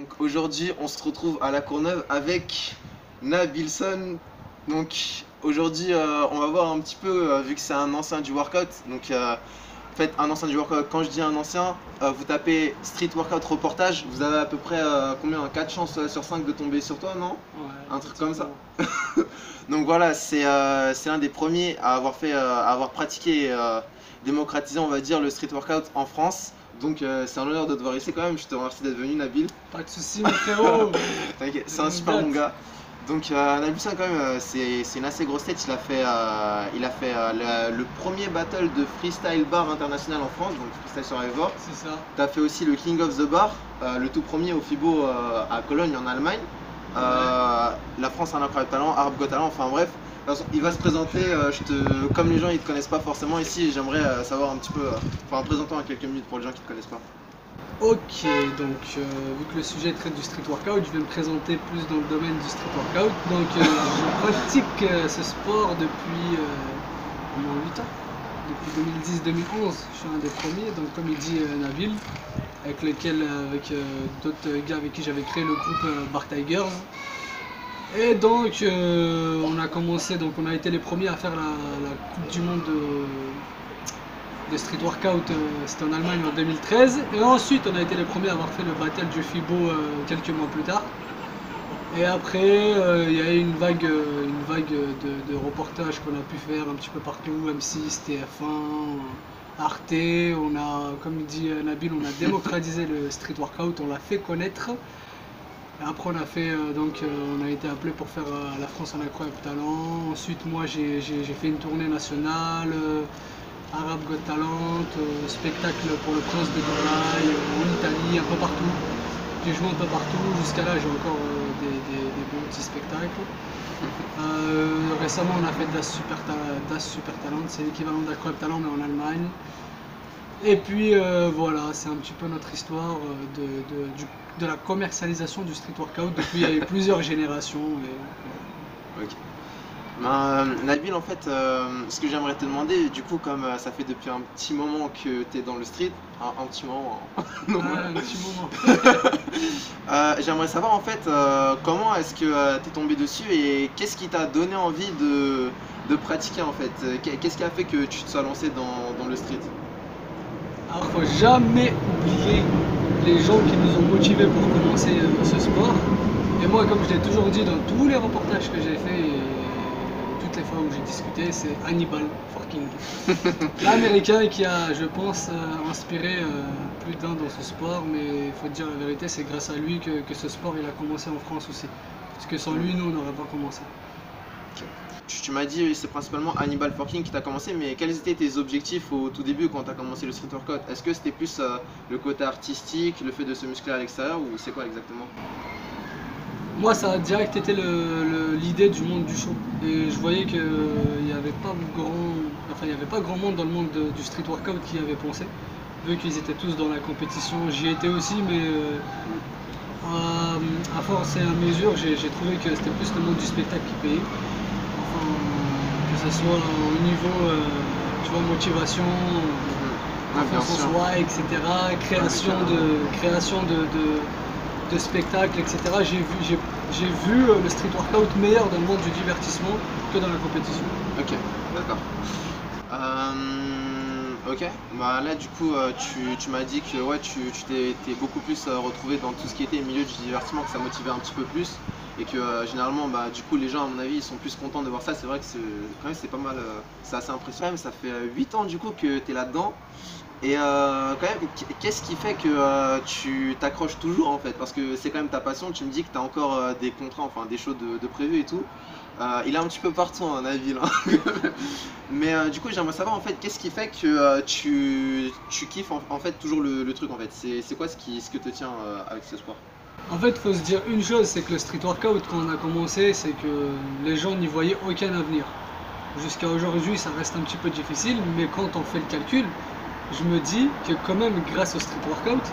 Donc aujourd'hui, on se retrouve à La Courneuve avec Nabilson. Donc aujourd'hui, on va voir un petit peu, vu que c'est un ancien du workout. Donc en fait, un ancien du workout, quand je dis un ancien, vous tapez Street Workout Reportage, vous avez à peu près combien 4 chances sur 5 de tomber sur toi, non? Ouais, Un truc comme ça. effectivement. Donc voilà, c'est l'un des premiers à avoir fait, à avoir pratiqué et démocratisé, on va dire, le street workout en France. Donc c'est un honneur de te voir ici quand même. Je te remercie d'être venu, Nabil. Pas de soucis, mon frérot. T'inquiète, C'est c'est un une super bon date. gars. Donc Nabil San quand même, c'est une assez grosse tête. Il a fait le premier battle de freestyle bar international en France, donc Freestyle Survivor. C'est ça. T'as fait aussi le King of the Bar, le tout premier au FIBO à Cologne en Allemagne. La France a un incroyable talent, Arab Got Talent, enfin bref. De toute façon, il va se présenter, comme les gens ils te connaissent pas forcément ici, j'aimerais savoir un petit peu, enfin présentons en quelques minutes pour les gens qui te connaissent pas. Ok, donc vu que le sujet traite du street workout, je vais me présenter plus dans le domaine du street workout. Donc je pratique ce sport depuis au moins 8 ans. Depuis 2010-2011, je suis un des premiers. Donc comme il dit Nabil, avec d'autres gars avec qui j'avais créé le groupe Bar Tigers. Et donc on a commencé, donc on a été les premiers à faire la Coupe du Monde de street workout, c'était en Allemagne en 2013. Et ensuite on a été les premiers à avoir fait le battle du FIBO quelques mois plus tard. Et après il y a eu une vague de reportages qu'on a pu faire un petit peu partout, M6, TF1, Arte. On a, comme dit Nabil, on a démocratisé le street workout, on l'a fait connaître. Et après on a été appelé pour faire la France un incroyable talent. Ensuite moi j'ai fait une tournée nationale, Arab Got Talent, spectacle pour le Prince de Dubaï, en Italie, un peu partout. J'ai joué un peu partout, jusqu'à là j'ai encore des bons petits spectacles. Récemment on a fait Das Super Talent, c'est l'équivalent d'Incroyable Talent mais en Allemagne. Et puis voilà, c'est un petit peu notre histoire de la commercialisation du street workout depuis plusieurs générations. Ok. Nabil, en fait, ce que j'aimerais te demander, du coup, comme ça fait depuis un petit moment que tu es dans le street, un petit moment, hein. Non, Un petit moment. j'aimerais savoir en fait comment est-ce que tu es tombé dessus et qu'est-ce qui t'a donné envie de pratiquer en fait. Qu'est-ce qui a fait que tu te sois lancé dans le street? Alors faut jamais oublier les gens qui nous ont motivés pour commencer ce sport. Et moi, comme je l'ai toujours dit dans tous les reportages que j'ai fait et toutes les fois où j'ai discuté, c'est Hannibal Forking. L'américain qui a, je pense, inspiré plus d'un dans ce sport, mais il faut dire la vérité, c'est grâce à lui que ce sport il a commencé en France aussi. Parce que sans lui, nous, on n'aurait pas commencé. Tu m'as dit c'est principalement Hannibal Forking qui t'a commencé, mais quels étaient tes objectifs au tout début quand tu as commencé le street workout? Est-ce que c'était plus le côté artistique, le fait de se muscler à l'extérieur ou c'est quoi exactement? Moi, ça a direct été l'idée du monde du show. Et je voyais qu'il n'y avait il y avait pas grand monde dans le monde du street workout qui y avait pensé. Vu qu'ils étaient tous dans la compétition, j'y étais aussi, mais à force et à mesure, j'ai trouvé que c'était plus le monde du spectacle qui payait. Enfin, que ce soit au niveau, tu vois, motivation, Ah, bien confiance en sûr. soi, etc., création de spectacles, etc. J'ai vu le street workout meilleur dans le monde du divertissement que dans la compétition. Ok, d'accord. Ok, bah là du coup tu m'as dit que ouais, tu t'es beaucoup plus retrouvé dans tout ce qui était milieu du divertissement, que ça motivait un petit peu plus et que généralement bah du coup les gens à mon avis ils sont plus contents de voir ça. C'est vrai que quand même c'est pas mal, c'est assez impressionnant. Ça fait 8 ans du coup que tu es là-dedans et quand même qu'est-ce qui fait que tu t'accroches toujours en fait? Parce que c'est quand même ta passion, tu me dis que tu as encore des contrats, enfin des shows de prévus et tout. Il est un petit peu partout un avis hein. Mais du coup j'aimerais savoir en fait qu'est-ce qui fait que tu kiffes en fait toujours le truc en fait. C'est quoi ce que te tient avec ce sport? En fait, il faut se dire une chose, c'est que le street workout, quand on a commencé, c'est que les gens n'y voyaient aucun avenir. Jusqu'à aujourd'hui, ça reste un petit peu difficile, mais quand on fait le calcul, je me dis que quand même, grâce au street workout,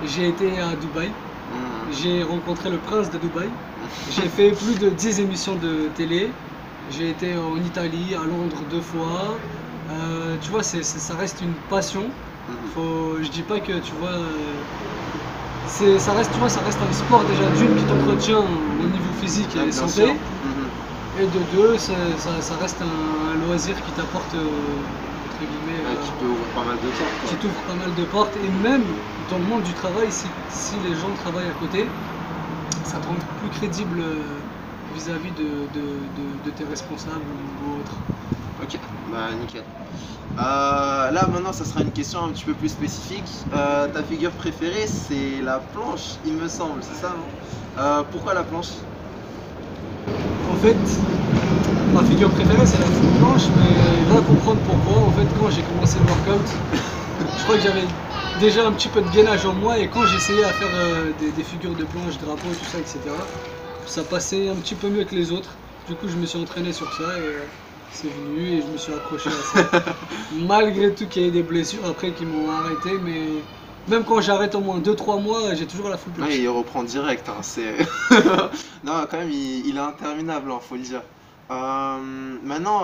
j'ai été à Dubaï, j'ai rencontré le prince de Dubaï, j'ai fait plus de 10 émissions de télé, j'ai été en Italie, à Londres 2 fois. Tu vois, ça reste une passion. Je dis pas que, tu vois, ça reste, tu vois, ça reste un sport déjà d'une qui t'entretient au niveau physique et Ouais, bien santé. sûr. Mhm. Et de deux, ça reste un loisir qui t'apporte, entre guillemets, Ouais, qui peut ouvrir pas mal de temps, qui quoi. t'ouvre pas mal de portes. Et même dans le monde du travail, si les gens travaillent à côté, ça te rend plus crédible vis-à-vis de tes responsables ou autres. Ok, bah nickel. Là maintenant ça sera une question un petit peu plus spécifique. Ta figure préférée c'est la planche, il me semble, c'est ça, non? Pourquoi la planche? En fait, ma figure préférée c'est la foule planche, mais va comprendre pourquoi. En fait, quand j'ai commencé le workout, je crois que j'avais déjà un petit peu de gainage en moi et quand j'essayais à faire des figures de planche, drapeau, tout ça, etc., ça passait un petit peu mieux que les autres. Du coup, je me suis entraîné sur ça et c'est venu et je me suis accroché à ça. Malgré tout qu'il y ait des blessures après qui m'ont arrêté, mais même quand j'arrête au moins 2-3 mois, j'ai toujours la full planche. Ouais, il reprend direct, hein, c'est... Non, quand même, il est interminable, hein, faut le dire. Maintenant,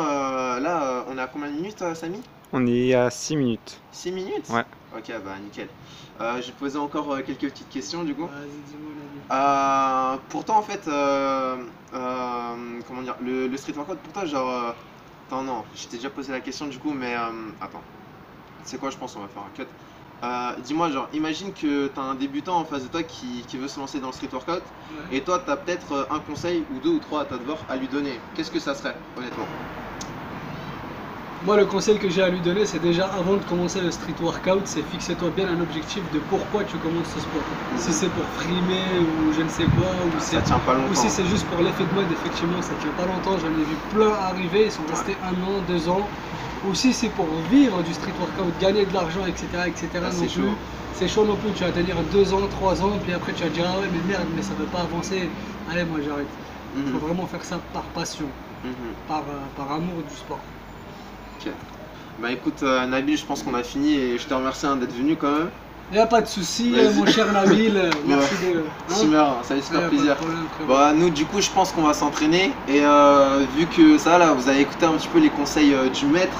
là, on est à combien de minutes, Samy? On est à 6 minutes. 6 minutes? Ouais. Ok, bah nickel. Je vais te poser encore quelques petites questions, du coup. Vas-y, dis-moi la vie. Pourtant, en fait, comment dire, le street workout, pour toi, genre... Attends, non, je t'ai déjà posé la question, du coup, mais... attends. C'est quoi, je pense, on va faire un cut. Dis-moi, genre, imagine que tu as un débutant en face de toi qui veut se lancer dans le street workout, Ouais. et toi, tu as peut-être un conseil, ou deux ou trois à ta devoir à lui donner. Qu'est-ce que ça serait, honnêtement? Moi, le conseil que j'ai à lui donner, c'est déjà avant de commencer le street workout, c'est fixer-toi bien un objectif de pourquoi tu commences ce sport. Si c'est pour frimer ou je ne sais quoi, Ça tient pas ou longtemps. si c'est juste pour l'effet de mode, effectivement, ça tient pas longtemps. J'en ai vu plein arriver, ils sont restés 1 an, 2 ans. Ou si c'est pour vivre du street workout, gagner de l'argent, etc., etc. Ah, non c'est plus. chaud. C'est chaud non plus. Tu vas tenir 2 ans, 3 ans, puis après tu vas te dire ah ouais mais merde, mais ça veut pas avancer. Allez, moi j'arrête. Il faut Mhm, vraiment faire ça par passion, mhm. par amour du sport. Ok. Bah écoute, Nabil, je pense qu'on a fini et je te remercie hein, d'être venu quand même. Il n'y a pas de souci, Vas-y. mon cher Nabil. Merci de. hein. Super, ça fait Y a super pas de plaisir. problème, frérot. Bah nous du coup je pense qu'on va s'entraîner et vu que ça là vous avez écouté un petit peu les conseils du maître,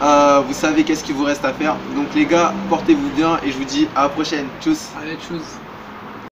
vous savez qu'est-ce qu'il vous reste à faire. Donc les gars, portez-vous bien et je vous dis à la prochaine. Tchuss. Allez, tchuss.